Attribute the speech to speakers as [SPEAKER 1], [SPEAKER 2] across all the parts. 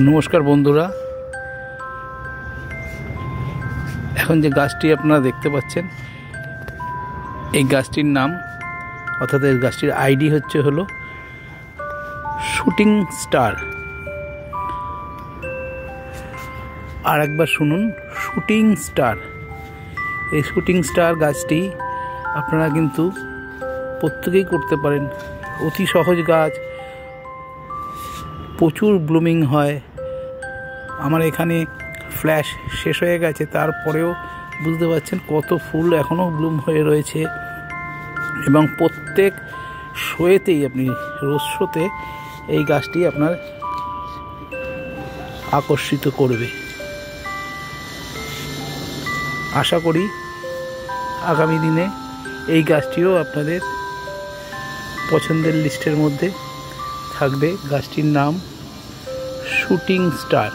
[SPEAKER 1] নমস্কার বন্ধুরা, এখন যে গাছটি আপনারা দেখতে পাচ্ছেন এই গাছটির নাম অর্থাৎ এই গাছটির আইডি হলো শুটিং স্টার। আর একবার শুনুন, শুটিং স্টার। এই শুটিং স্টার গাছটি আপনারা কিন্তু প্রত্যেকেই করতে পারেন। অতি সহজ গাছ, প্রচুর ব্লুমিং হয়। আমার এখানে ফ্ল্যাশ শেষ হয়ে গেছে, তারপরেও বুঝতে পারছেন কত ফুল এখনও ব্লুম হয়ে রয়েছে। এবং প্রত্যেক শোয়েতেই আপনি রোজ শোতে এই গাছটি আপনার আকর্ষিত করবে। আশা করি আগামী দিনে এই গাছটিও আপনাদের পছন্দের লিস্টের মধ্যে থাকবে। গাছটির নাম শুটিং স্টার।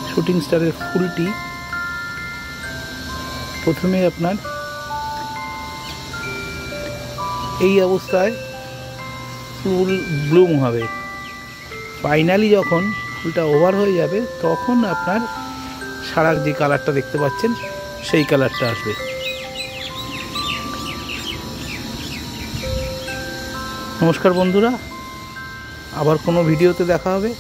[SPEAKER 1] শুটিং স্টারের ফুলটি প্রথমে আপনার এই অবস্থায় ফুল ব্লুম হবে, ফাইনালি যখন ফুলটা ওভার হয়ে যাবে তখন আপনার সারা যে কালারটা দেখতে পাচ্ছেন সেই কালারটা আসবে। নমস্কার বন্ধুরা, আবার কোনো ভিডিওতে দেখা হবে।